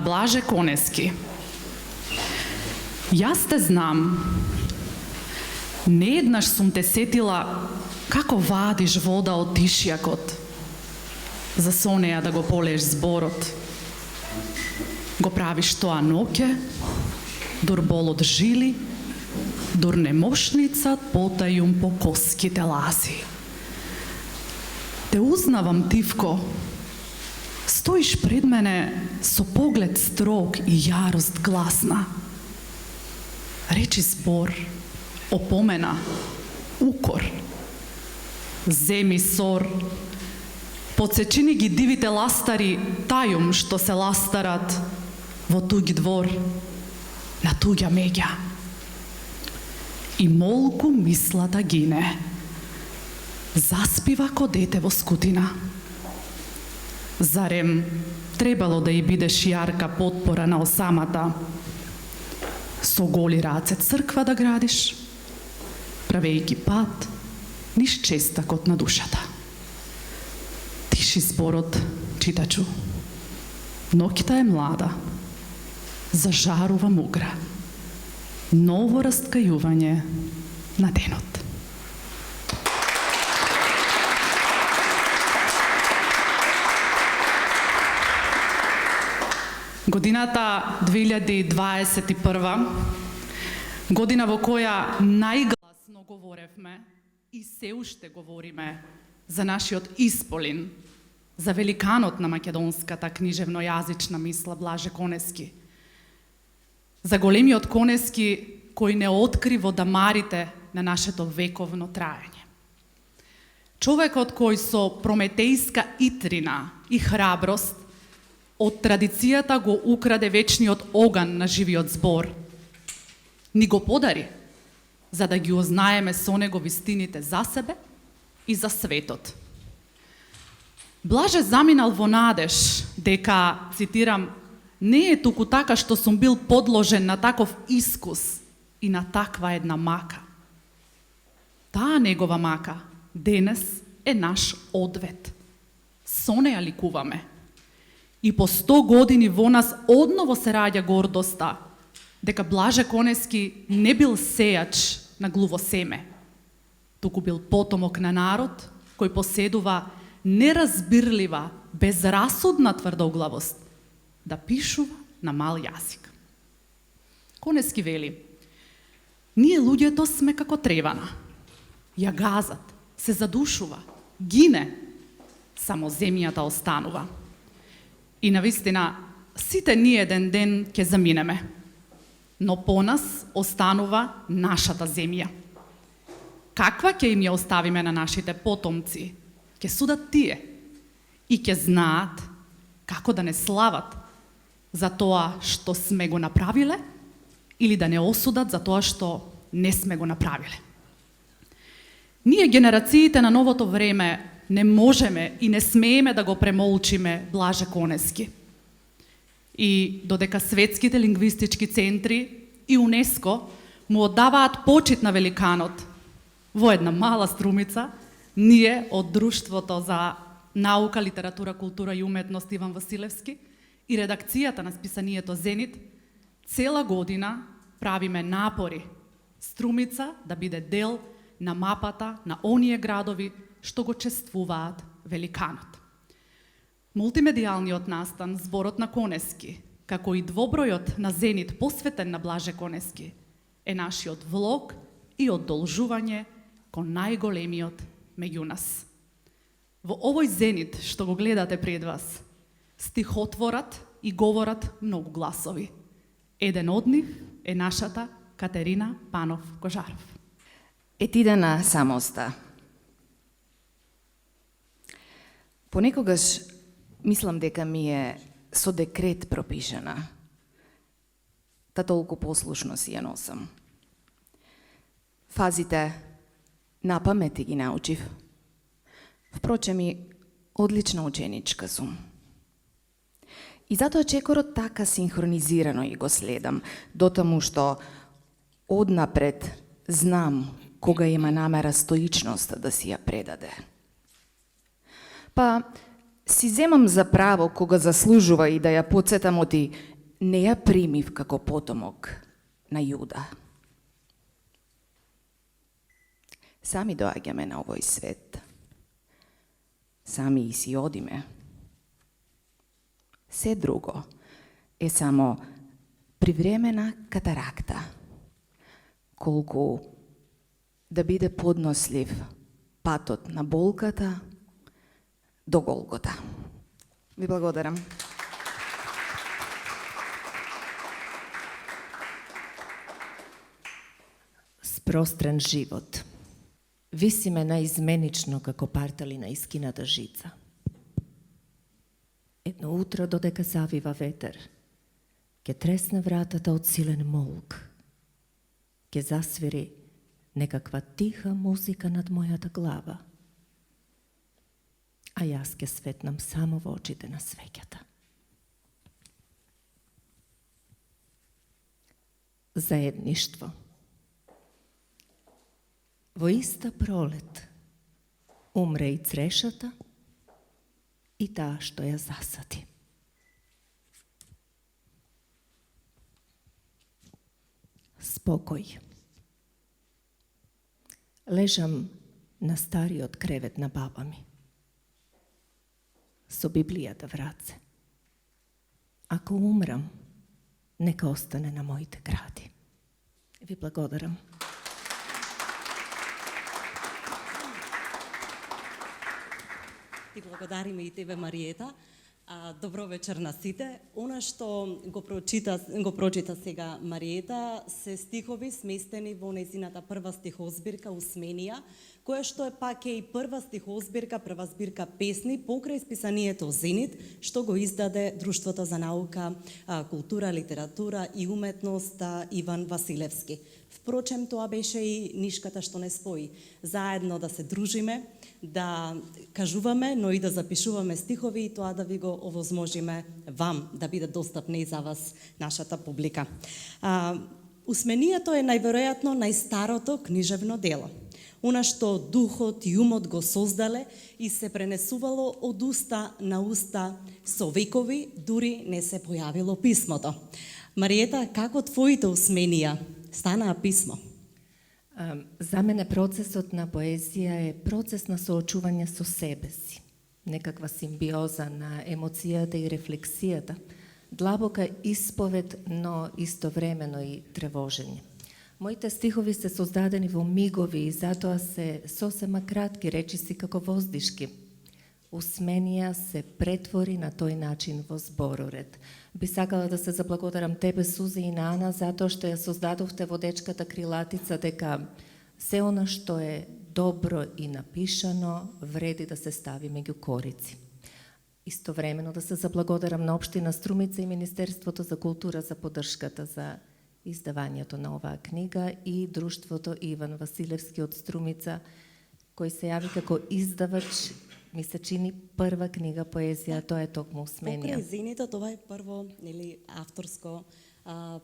на Блаже Конески. Јас те знам. Не еднаш сум те сетила како вадиш вода од тишјакот, за со неја да го полеш зборот. Го правиш тоа ноќе, дур бол од жили, дур немошница потајум по коските лази. Те узнавам, Тивко. Стоиш пред мене со поглед строг и јарост гласна. Речи збор, опомена, укор. Земи сор, подсечини ги дивите ластари тајум што се ластарат во туѓи двор, на туѓа меѓа. И молку мислата гине. Заспива ко дете во скутина. Зарем требало да и бидеш јарка потпора на осамата? Со голи раце црква да градиш, правејќи пат низ честакот на душата. Тиши зборот, читачу. Ноќта е млада, зажарува мугра. Ново раскајување на денот. Годината 2021, година во која најгласно говоревме и се уште говориме за нашиот исполин, за великанот на македонската книжевнојазична мисла Блаже Конески, за големиот Конески кој не откри во дамарите на нашето вековно траење. Човекот кој со прометејска итрина и храброст од традицијата го украде вечниот оган на живиот збор. Ни го подари, за да ги ознаеме со него вистините за себе и за светот. Блаже заминал во надеж дека, цитирам, не е туку така што сум бил подложен на таков искус и на таква една мака. Таа негова мака денес е наш одвет. Со неја ликуваме. И по 100 години во нас одново се раѓа гордоста дека Блаже Конески не бил сејач на глуво семе, туку бил потомок на народ кој поседува неразбирлива, безрасудна тврдоглавост да пишува на мал јазик. Конески вели: ние луѓето сме како тревана. Ја газат, се задушува, гине, само земјата останува. И навистина, сите ние еден ден ќе заминеме, но по нас останува нашата земја. Каква ќе им ја оставиме на нашите потомци? Ќе судат тие и ќе знаат како да не слават за тоа што сме го направиле или да не осудат за тоа што не сме го направиле. Ние, генерациите на новото време, не можеме и не смееме да го премолчиме Блаже Конески. И додека светските лингвистички центри и УНЕСКО му оддаваат почит на великанот, во една мала струмица, ние од Друштвото за наука, литература, култура и уметност Иван Василевски и редакцијата на списанието Зенит цела година правиме напори струмица да биде дел на мапата на оние градови што го чествуваат великанот. Мултимедијалниот настан Зборот на Конески, како и двобројот на Зенит посветен на Блаже Конески, е нашиот влог и одолжување кон најголемиот меѓу нас. Во овој Зенит што го гледате пред вас, стихотворат и говорат многу гласови. Еден од нив е нашата Катерина Панов Кожаров. Етидена самоста. Понекогаш мислам дека ми е со декрет пропишана. Та толку послушно си ја носам. Фазите на памет ги научив. Впрочем и одлична ученичка сум. И затоа чекорот така синхронизирано и го следам, дотаму што однапред знам кога има намера стоичноста да си ја предаде. Па си земам за право кога заслужува и да ја подсетам оти не ја примив како потомок на Јуда. Сами доаѓаме на овој свет. Сами и си одиме. Се друго е само привремена катаракта, колку да биде поднослив патот на болката до Голгота. Ви благодарам. Спрострен живот. Висиме наизменично како партали на искината жица. Едно утро додека завива ветер, ке тресне вратата од силен молк, ке засвири некаква тиха музика над мојата глава, а јас ке светнам само во очите на свеќата. Заедништво. Во иста пролет умре и црешата и таа што ја засади. Спокој. Лежам на стариот кревет на баба ми, со Библијата в раце. Ако умрам, нека остане на моите гради. Ви благодарам. Ти благодариме и тебе, Мариета. Добро вечер на сите. Она што го прочита сега Мариета се стихови сместени во нејзината прва стихозбирка Усменија, која што е пак и прва стихозбирка, прва збирка песни покрај списанието Зенит, што го издаде Друштвото за наука, култура, литература и уметност Иван Василевски. Впрочем, тоа беше и нишката што не спои. Заедно да се дружиме, да кажуваме, но и да запишуваме стихови и тоа да ви го овозможиме вам, да биде достапни за вас, нашата публика. Усменијето е најверојатно најстарото книжевно дело. Она што духот и умот го создале и се пренесувало од уста на уста со векови, дури не се појавило писмото. Мариета, како твоите усменија станаа писмо? За мене процесот на поезија е процес на соочување со себе си. Некаква симбиоза на емоцијата и рефлексијата. Длабока исповед, но истовремено и тревожење. Моите стихови се создадени во мигови и затоа се сосема кратки, речиси како воздишки. Усменија се претвори на тој начин во збороред. Би сакала да се заблагодарам тебе, Сузи, и на Ана, затоа што ја создадовте водечката крилатица дека се она што е добро и напишано вреди да се стави меѓу корици. Истовремено да се заблагодарам на Општина Струмица и Министерството за култура за поддршката за издавањето на оваа книга и Друштвото Иван Василевски од Струмица, кој се јави како издавач. Ми се чини прва книга поезија, тоа е токму Усменија. Покрај Зенита, тоа е прво авторско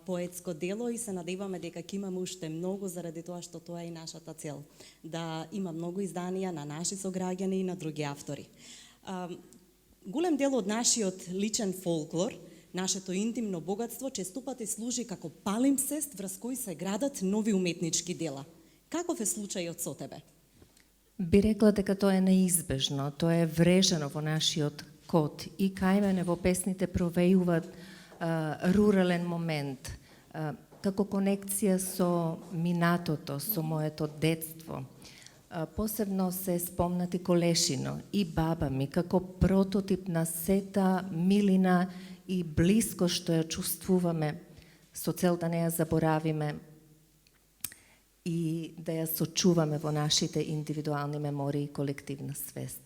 поетско дело и се надеваме дека ќе имаме уште многу, заради тоа што тоа е и нашата цел. Да има многу изданија на наши сограѓани и на други автори. Голем дел од нашиот личен фолклор, нашето интимно богатство, честопати служи како палимпсест врз кој се градат нови уметнички дела. Каков е случајот со тебе? Би рекла дека тоа е неизбежно, тоа е врежано во нашиот код и кај мене во песните провејуваат рурален момент, како конекција со минатото, со моето детство. Посебно се спомнати Колешино и баба ми, како прототип на сета милина и близко што ја чувствуваме, со цел да не ја заборавиме и да ја сочуваме во нашите индивидуални мемории и колективна свест.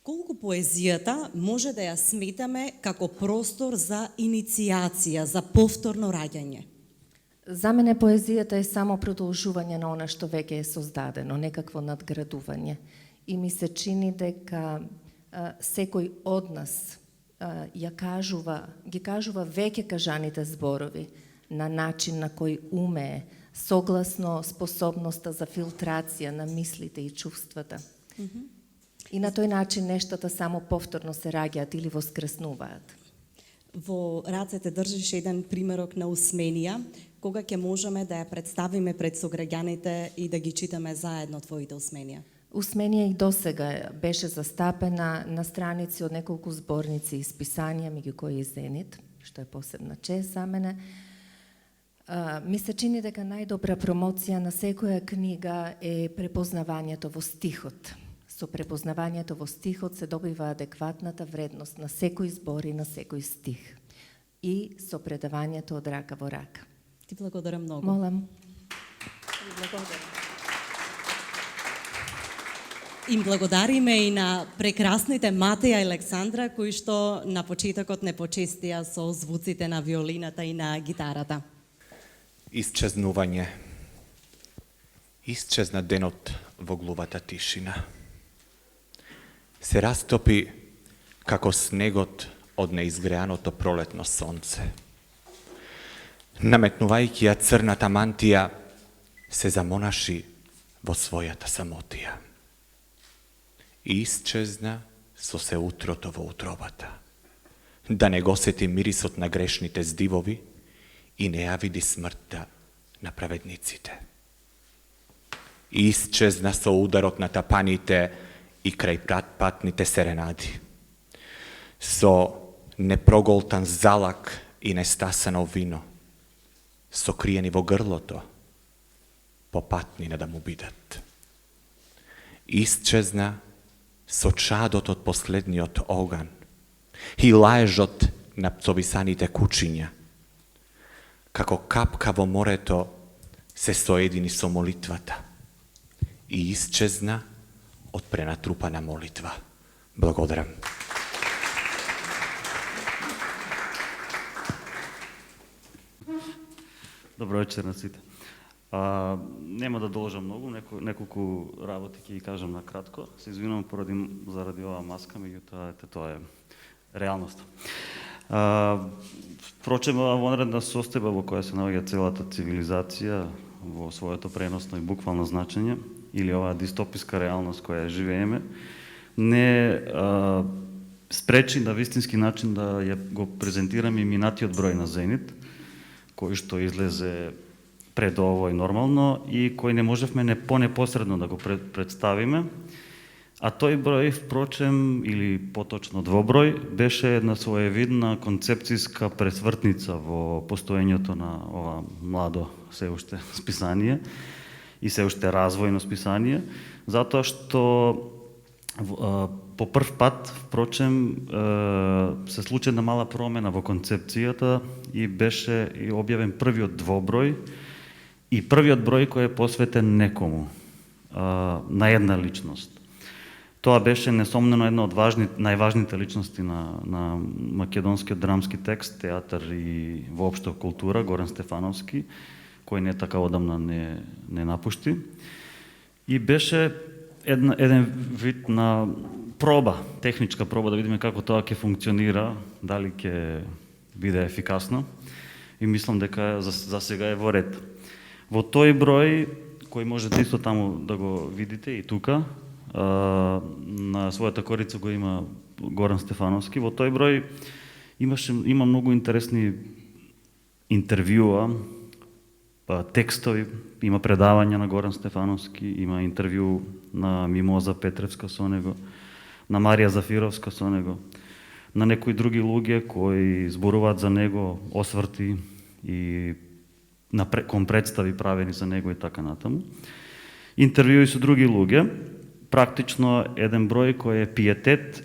Колку поезијата може да ја сметаме како простор за инициација, за повторно раѓање? За мене поезијата е само продолжување на она што веќе е создадено, некакво надградување. И ми се чини дека секој од нас ги кажува веќе кажаните зборови на начин на кој умее, согласно способноста за филтрација на мислите и чувствата. И на тој начин нештата само повторно се раѓаат или воскреснуваат. Во рацете држиш еден примерок на усменија, кога ќе можеме да ја представиме пред сограѓаните и да ги читаме заедно твоите усменија? Усменија и досега беше застапена на страници од неколку зборници и списанија, меѓу кои и Зенит, што е посебна чест за мене. Ми се чини дека најдобра промоција на секоја книга е препознавањето во стихот. Со препознавањето во стихот се добива адекватната вредност на секој збор и на секој стих. И со предавањето од рака во рака. Ти благодарам многу. Молам. Им благодариме и на прекрасните Матеја и Александра, кои што на почетокот не почестија со звуците на виолината и на гитарата. Исчезнување. Исчезна денот во глувата тишина. Се растопи како снегот од неизгреаното пролетно сонце. Наметнувајќи ја црната мантија, се замонаши во својата самотија. Исчезна со се утрото во утробата, да не го сети мирисот на грешните здивови и не ја види смртта на праведниците. Исчезна со ударот на тапаните и крај патните серенади, со непроголтан залак и нестасано вино, сокриени во грлото, попатнина да му бидат. Исчезна со чадот од последниот оган и лаежот на пцовисаните кучиња, како капка во морето се соедини со молитвата и исчезна од пренатрупана молитва. Благодарам. Добро вечер на сите. Нема да должам многу, неколку работи ќе ги кажам на кратко. Се извинувам заради оваа маска, меѓутоа тоа е реалноста. Впрочем, оваа вонредна состојба во која се наоѓа целата цивилизација во своето преносно и буквално значење, или оваа дистописка реалност која живееме, не спречи на вистински начин да ја го презентираме и минатиот број на Зенит, кој што излезе пред овој нормално и кој не можевме понепосредно да го представиме. А тој број, впрочем, или поточно двоброј, беше една своевидна концепцијска пресвртница во постоењето на ова младо се уште списание и се уште развојно списание, затоа што по прв пат, впрочем, се случи една мала промена во концепцијата и беше објавен првиот двоброј и првиот број кој е посветен некому, на една личност. Тоа беше несомнено една од најважните личности на македонскиот драмски текст, театар и воопшто култура, Горан Стефановски, кој не така одамна не напушти. И беше еден вид на проба, техничка проба, да видиме како тоа ќе функционира, дали ќе биде ефикасно. И мислам дека за сега е во ред. Во тој број, кој можете исто таму да го видите и тука, на својата корица го има Горан Стефановски, во тој број има многу интересни интервјуа, текстови, има предавања на Горан Стефановски, има интервју на Мимоза Петревска со него, на Марија Зафировска со него, на некои други луѓе кои зборуваат за него, осврти и кон представи правени за него и така натаму. Интервјуи со други луѓе, практично еден број кој е пиетет,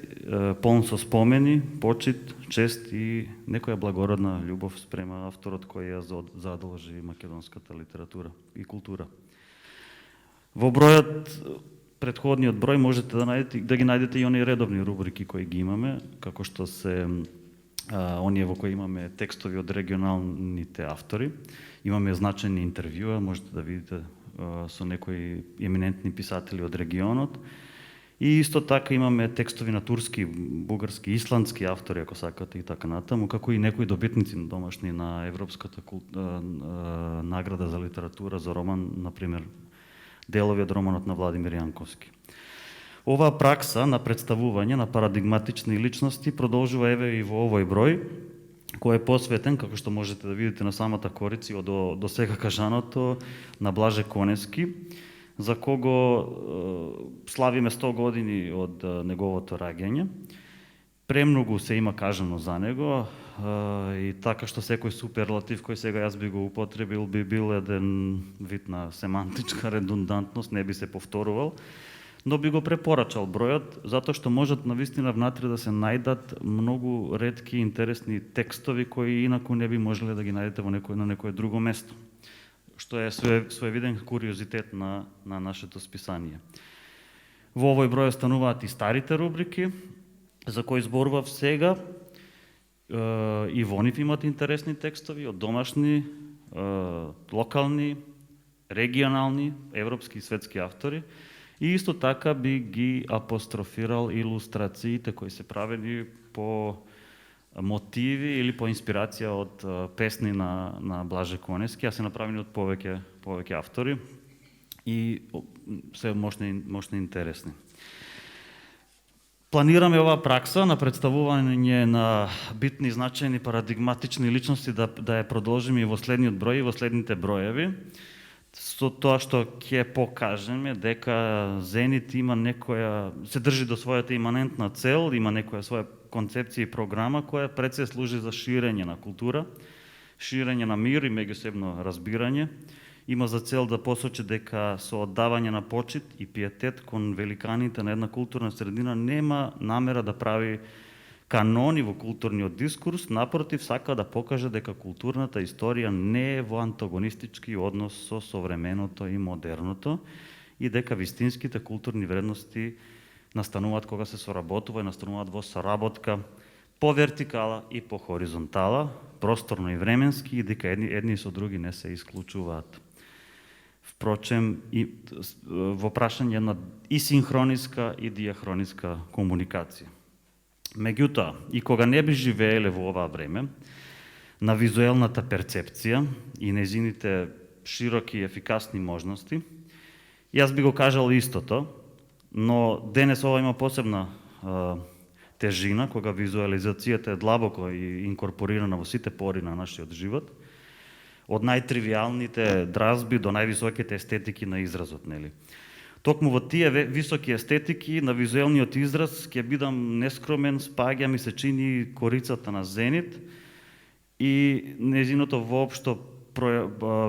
полн со спомени, почит, чест и некоја благородна љубов спрема авторот кој ја задолжи македонската литература и култура. Во бројот, претходниот број, можете да ги најдете и оние редовни рубрики кои ги имаме, како што се оние во кои имаме текстови од регионалните автори, имаме значени интервјуа, можете да видите со некои еминентни писатели од регионот. И исто така имаме текстови на турски, бугарски, исландски автори, ако сакате и така натаму, како и некои добитници домашни на Европската награда за литература за роман, например, делови од романот на Владимир Јанковски. Оваа пракса на представување на парадигматични личности продолжува еве и во овој број, кој е посветен, како што можете да видите на самата корица до сега кажаното, на Блаже Конески, за кого славиме 100 години од неговото раѓање. Премногу се има кажано за него и така што секој суперлатив кој сега јас би го употребил би бил еден вид на семантичка редундантност, не би се повторувал, но би го препорачал бројот, затоа што можат навистина внатре да се најдат многу ретки интересни текстови кои инаку не би можеле да ги најдете на некое друго место, што е своевиден куриозитет на нашето списание. Во овој број остануваат и старите рубрики, за кои зборував сега, и во нив имат интересни текстови од домашни, локални, регионални, европски и светски автори. И исто така би ги апострофирал илустрациите кои се правени по мотиви или по инспирација од песни на Блаже Конески, а се направени од повеќе автори и се мощни интересни. Планираме оваа пракса на представување на битни, значајни, парадигматични личности да ја продолжиме и во следниот број и во следните броеви. Со тоа што ќе покажеме дека Зенит има се држи до својата иманентна цел, има некоја своја концепција и програма која пред се служи за ширење на култура, ширење на мир и меѓусебно разбирање. Има за цел да посочи дека со оддавање на почит и пиетет кон великаните на една културна средина нема намера да прави канони во културниот дискурс, напротив сака да покаже дека културната историја не е во антагонистички однос со современото и модерното и дека вистинските културни вредности настануваат кога се соработува и настануваат во соработка по вертикала и по хоризонтала, просторно и временски, и дека едни со други не се исклучуваат. Впрочем, и во прашање на и синхрониска и диахрониска комуникација. Меѓутоа, и кога не би живееле во оваа време, на визуелната перцепција и незините широки и ефикасни можности, јас би го кажал истото, но денес ова има посебна тежина, кога визуализацијата е длабоко и инкорпорирана во сите пори на нашиот живот, од најтривијалните дразби до највисоките естетики на изразот, нели? Токму во тие високи естетики на визуелниот израз ќе бидам нескромен, спаѓа ми се чини корицата на Зенит и незиното воопшто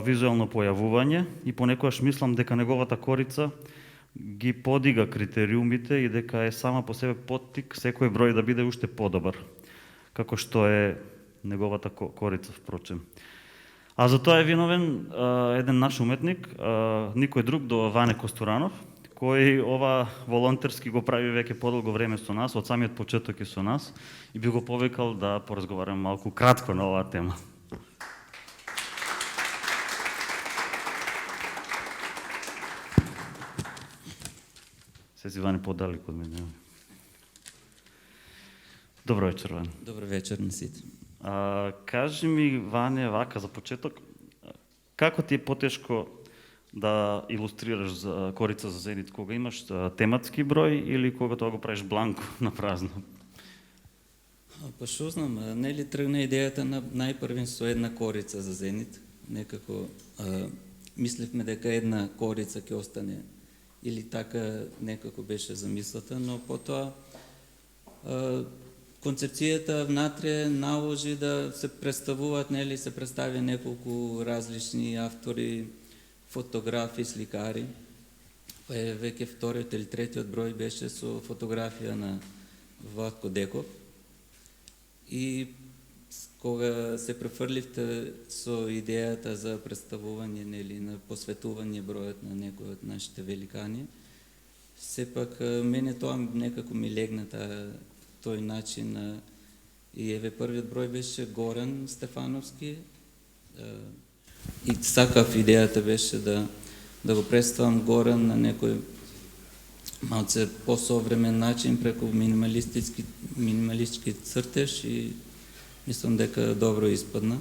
визуелно појавување и понекогаш мислам дека неговата корица ги подига критериумите и дека е сама по себе поттик секој број да биде уште подобар, како што е неговата корица, впрочем. А за тоа е виновен еден наш уметник, никој друг до Ване Костуранов, кој ова волонтерски го прави веќе подолго време со нас, од самиот почеток и со нас, и би го повикал да поразговараме малку кратко на оваа тема. Се си Ване подалек од мене. Добро вечер, Ване. Добро вечер на сите. Кажи ми, Ване, вака за почеток, како ти е потешко да илустрираш за корица за Зенит, кога имаш тематски број или кога тоа го правиш бланко на празно? Па шо знам, нели тргна идејата на најпрвен со една корица за Зенит. Некако мисливме дека една корица ќе остане или така некако беше замислата, но потоа концепцијата внатре наложи да се представуваат, нели, се представи неколку различни автори, фотографи, сликари. Па е веќе вториот или третиот број беше со фотографија на Владко Деков. И кога се префрливте со идејата за представување, нели, на посветување бројот на некој од нашите великани, сепак мене тоа некако ми легна тој начин. И еве првиот број беше Горан Стефановски. И сакав идејата беше да го представам Горан на некој малце посовремен начин преку минималистички цртеж и мислам дека добро испадна.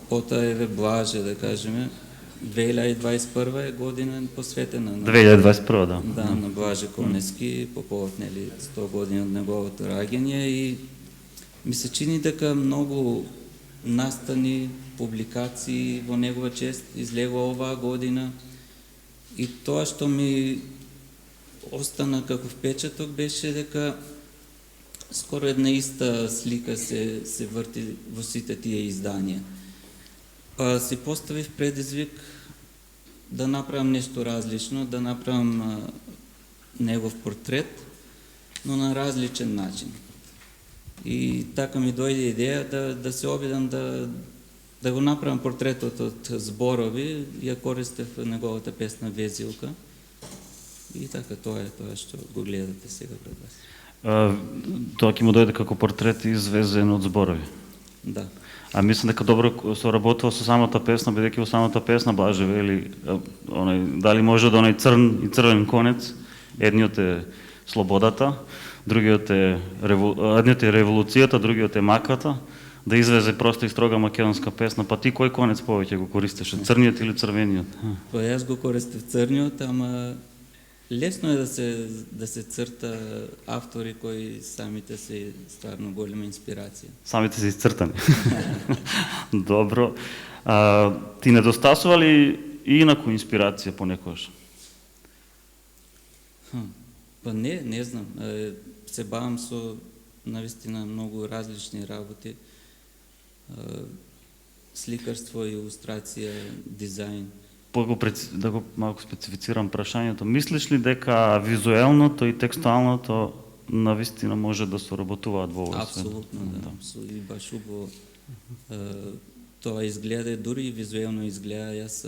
Потоа еве Блаже, да кажеме, 2021 е година посветена на 2021, да. Да, на Блаже Конески по повод, нели, 100 години од неговото раѓање и ми се чини дека многу настани, публикации во негова чест излегува оваа година и тоа што ми остана како впечаток беше дека скоро една иста слика се врти во сите тие изданија. Па си поставив предизвик да направам нешто различно, да направам негов портрет, но на различен начин. И така ми дојде идеја да се обидам да го направам портретот од зборови, ја користев неговата песна Везилка. И така тоа е тоа што го гледате сега пред вас. Тоа ќе му дојде како портрет извезен од зборови. Да. А мислам дека добро соработува со самата песна, бидејќи во самата песна Блаже вели дали може да оној црн и црвен конец, едниот е слободата, едниот е револуцијата, другиот е маката, да извезе просто и строга македонска песна. Па ти кој конец повеќе го користеше, црниот или црвениот? Па јас го користев црниот, ама лесно е да се црта автори кои самите се стварно голема инспирација. Самите се исцртани. Добро. Ти недостасува ли инаку инспирација понекогаш? Па не знам. Се бавам со навистина многу различни работи. Сликарство, илустрација, дизајн. Да го малку специфицирам прашањето. Мислиш ли дека визуелното и текстуалното навистина може да соработуваат во овој свет? Апсолутно, да. И баш убаво тоа изгледа, дури и визуелно изгледа. Јас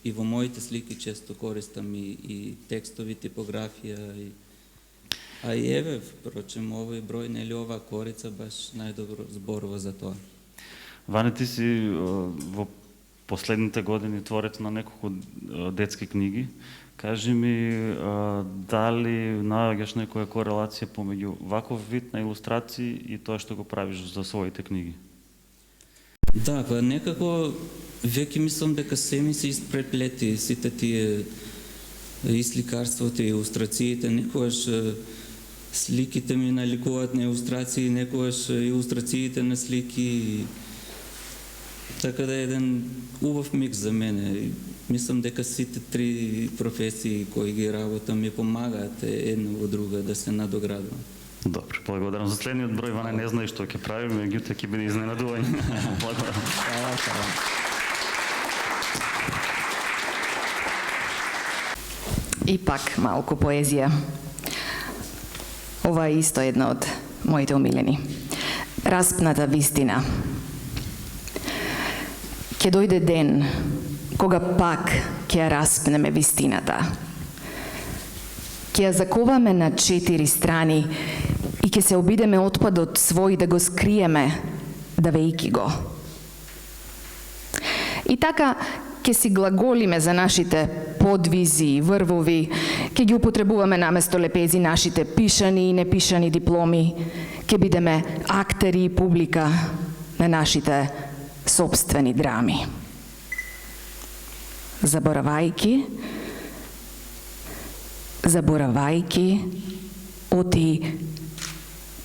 и во моите слики често користам и текстови, типографија. А и еве, впрочем, овој број, нели оваа корица баш најдобро зборува за тоа. Ване, ти си во последните години творец на неколку детски книги. Кажи ми, дали наоѓаш некоја корелација помеѓу ваков вид на илустрации и тоа што го правиш за своите книги? Да, па некако веќе мислам дека се ми се испреплети сите тие и сликарството, и илустрациите, некогаш сликите ми наликуваат на илустрации, некогаш илустрациите на слики. Така да е еден убав микс за мене. Мислам дека сите три професии кои ги работам ми помагаат една во друга да се надоградувам. Добро, благодарам. За следниот број Ване не знае што ќе прави, меѓутоа ќе биде изненадување. Благодарам. И пак малку поезија. Ова е исто една од моите омилени. Распната вистина. Ќе дојде ден кога пак ќе ја распнеме вистината. Ќе ја заковаме на 4 страни и ќе се обидеме отпадот свој да го скриеме, давејки го. И така ќе си глаголиме за нашите подвизи и врвови, ќе ги употребуваме наместо лепези нашите пишани и непишани дипломи, ќе бидеме актери и публика на нашите собствени драми. Заборавајки, оти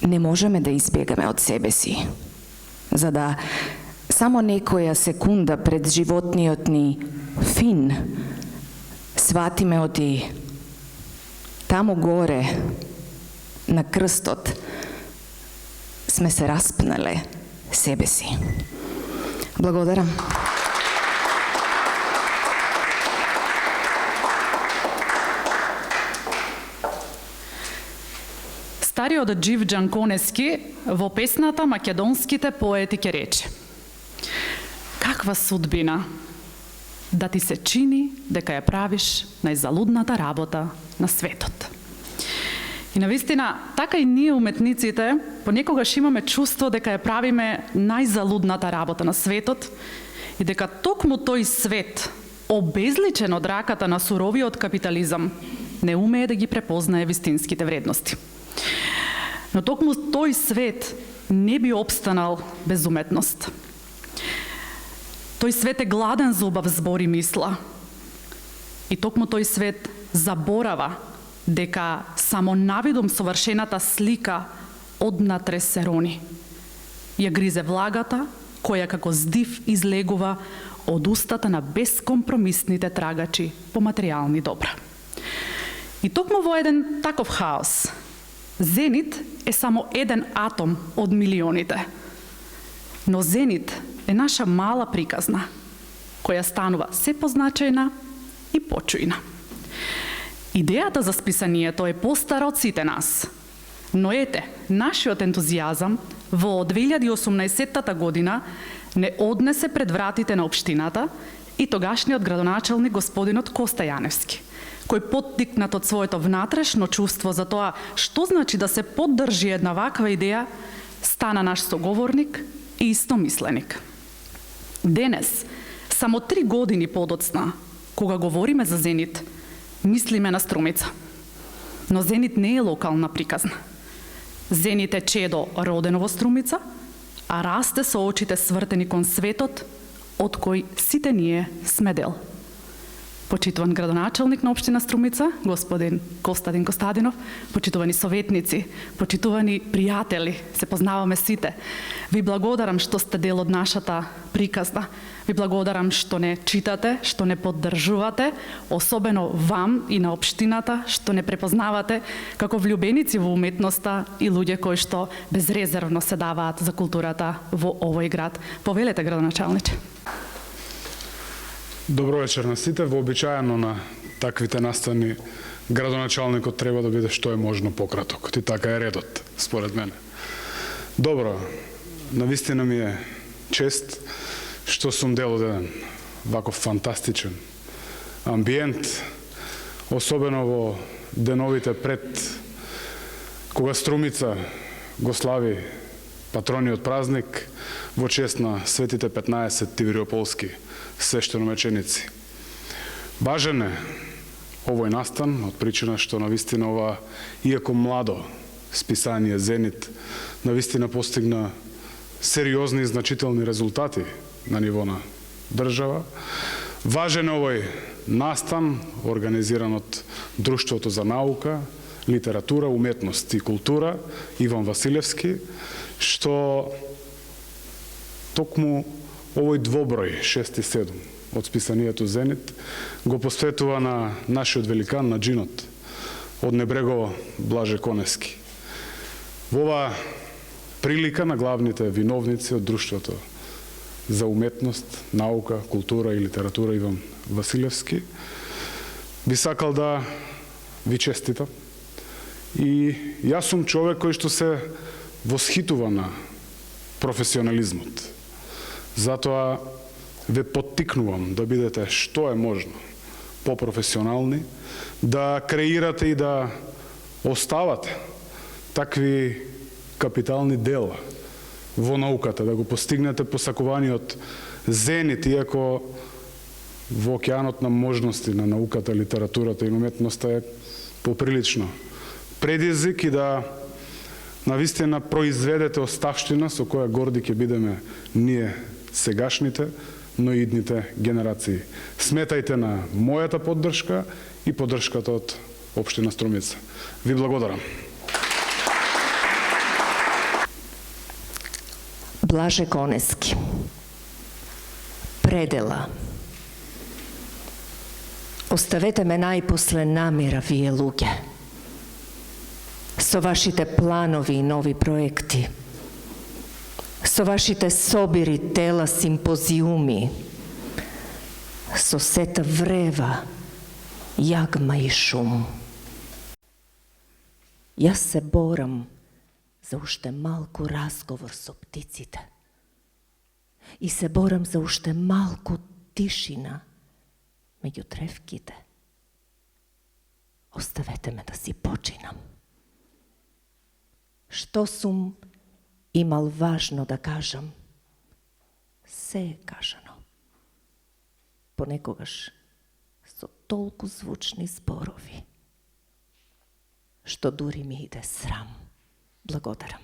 не можеме да избегаме од себе си, за да само некоја секунда пред животниот ни фин сватиме оти таму горе на крстот сме се распнале себе си. Благодарам. Стариот Џив Џанконески во песната Македонските поети ќе рече: каква судбина да ти се чини дека ја правиш најзалудната работа на светот. И навистина, така и ние уметниците понекогаш имаме чувство дека ја правиме најзалудната работа на светот и дека токму тој свет, обезличен од раката на суровиот капитализам, не умее да ги препознае вистинските вредности. Но токму тој свет не би опстанал без уметност. Тој свет е гладен за убав збор и мисла. И токму тој свет заборава дека само навидом совршената слика однатре се рони. ја гризе влагата, која како здив излегува од устата на бескомпромисните трагачи по материјални добра. И токму во еден таков хаос, Зенит е само еден атом од милионите. Но Зенит е наша мала приказна, која станува се позначајна и почујна. Идејата за списанието е постара од сите нас, но ете, нашиот ентузијазам во 2018 година не однесе пред вратите на општината и тогашниот градоначелник господинот Коста Јаневски, кој поттикнат од своето внатрешно чувство за тоа што значи да се поддржи една ваква идеја, стана наш соговорник и истомисленик. Денес, само 3 години подоцна, кога говориме за Зенит, мислиме на Струмица. Но Зенит не е локална приказна. Зенит е чедо родено во Струмица, а расте со очите свртени кон светот, од кој сите ние сме дел. Почитуван градоначелник на општина Струмица, господин Костадин Костадинов, почитувани советници, почитувани пријатели, се познаваме сите. Ви благодарам што сте дел од нашата приказна. Ви благодарам што не читате, што не поддржувате, особено вам и на општината, што не препознавате како влюбеници во уметноста и луѓе кои што безрезервно се даваат за културата во овој град. Повелете, градоначалниче. Добро вечер на сите. Вообичаено на таквите настани градоначалникот треба да биде што е можно пократок. И така е редот, според мене. Добро, навистина ми е чест што сум дел од еден ваков фантастичен амбиент, особено во деновите пред кога Струмица го слави патрониот празник во чест на светите 15 тивриополски свештеномеченици. Важен е овој настан од причина што навистина ова, иако младо списание Зенит, навистина постигна сериозни и значителни резултати на ниво на држава. Важен е овој настан, организиран од Друштвото за наука, литература, уметност и култура Иван Василевски, што токму овој двоброј 6 и 7 од списанието Зенит го посветува на нашиот великан, на джинот од Небрегово Блаже Конески. Во ова прилика на главните виновници од Друштвото за уметност, наука, култура и литература Иван Василевски, би сакал да ви честитам. И јас сум човек кој што се восхитува на професионализмот. Затоа ве поттикнувам да бидете што е можно попрофесионални, да креирате и да оставате такви капитални дела во науката, да го постигнете посакуваниот Зенит, иако во океанот на можности на науката, литературата и уметноста е поприлично предизвик и да навистина произведете оставштина со која горди ќе бидеме ние сегашните, но и идните генерации. Сметајте на мојата поддршка и поддршката од општина Струмица. Ви благодарам. Блаже Конески. Предела. Оставете ме најпосле намира, вие луѓе. Со вашите планови и нови проекти. Со вашите собири, тела, симпозиуми. Со сета врева, јагма и шум. Јас се борам за уште малку разговор со птиците. И се борам за уште малку тишина меѓу тревките. Оставете ме да си починам. Што сум имал важно да кажам, се е кажано. Понекогаш со толку звучни зборови, што дури ми иде срам. Благодарам.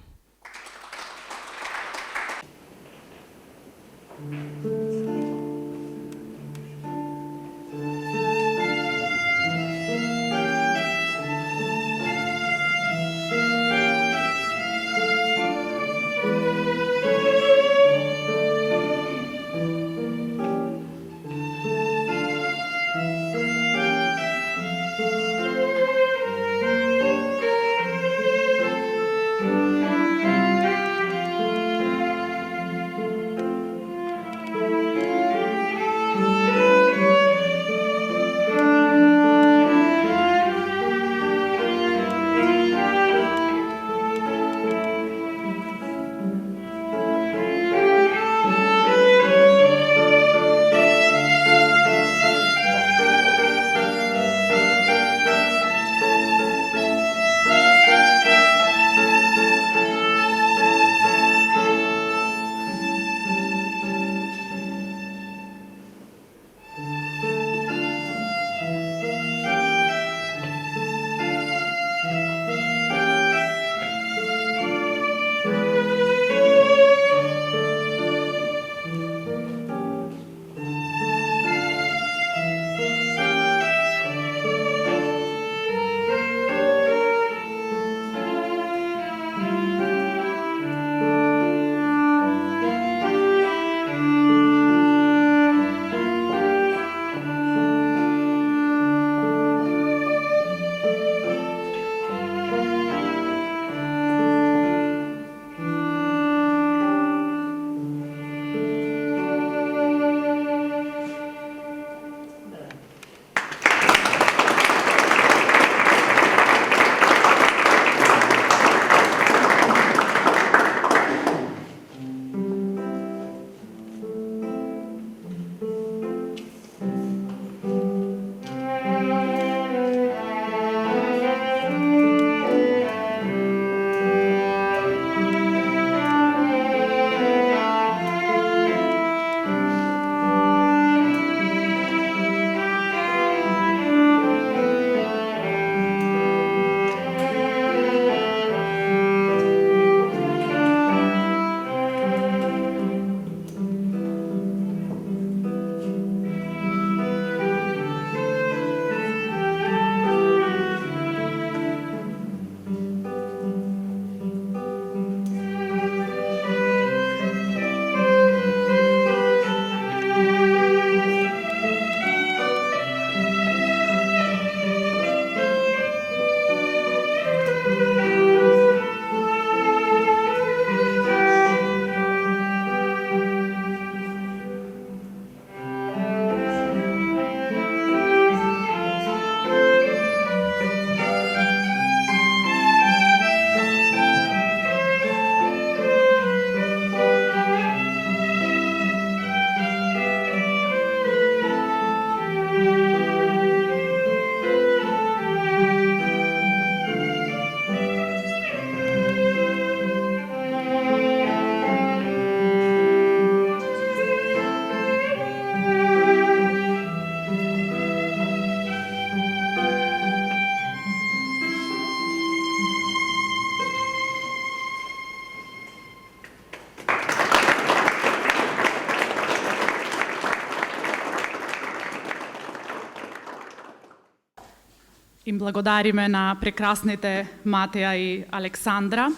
Им благодариме на прекрасните Матеја и Александра.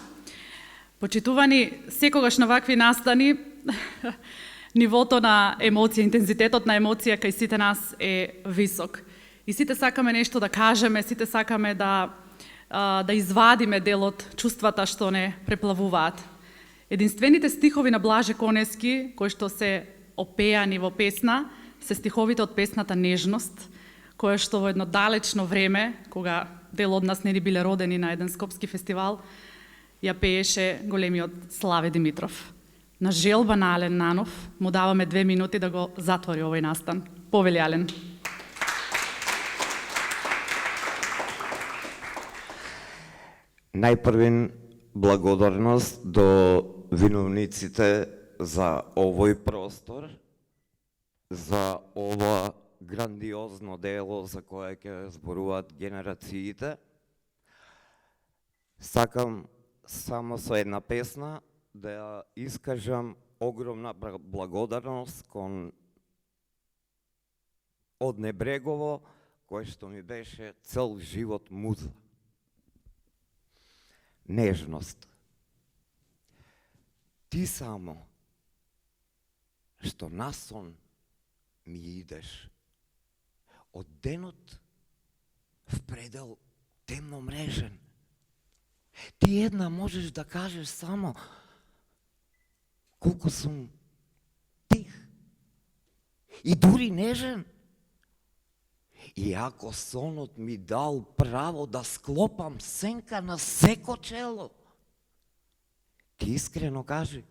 Почитувани, секогаш на вакви настани нивото на емоција, интензитетот на емоција кај сите нас е висок. И сите сакаме нешто да кажеме, сите сакаме да извадиме дел од чувствата што не преплавуваат. Единствените стихови на Блаже Конески, кои што се опеани во песна, се стиховите од песната Нежност, која што во едно далечно време, кога дел од нас не ни биле родени на еден скопски фестивал, ја пееше големиот Славе Димитров. На желба на Ален Нанов му даваме 2 минути да го затвори овој настан. Повели, Ален. Најпрвен благодарност до виновниците за овој простор, за ова грандиозно дело за кое ќе зборуваат генерациите. Сакам само со една песна да ја искажам огромна благодарност кон од Небрегово, кој што ми беше цел живот муза. Нежност. Ти само што насон ми идеш од денот в предел темно мрежен. Ти една можеш да кажеш само колку сум тих и дури нежен. И ако сонот ми дал право да склопам сенка на секо чело, ти искрено кажи,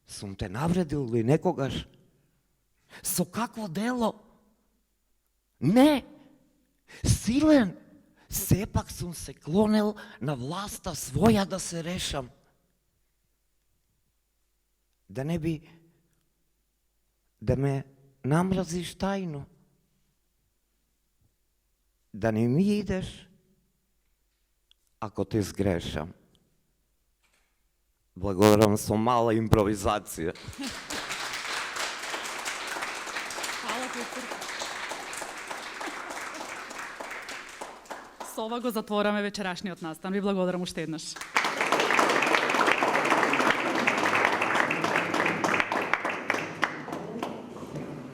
сум те навредил ли некогаш? Со какво дело? Не, силен, сепак сум се клонел на власта своја да се решам. Да не би да ме намразиш тајно. Да не ми идеш ако те сгрешам. Благодарам со мала импровизација. Со ова го затвораме вечерашниот настан. Ви благодарам уште еднаш.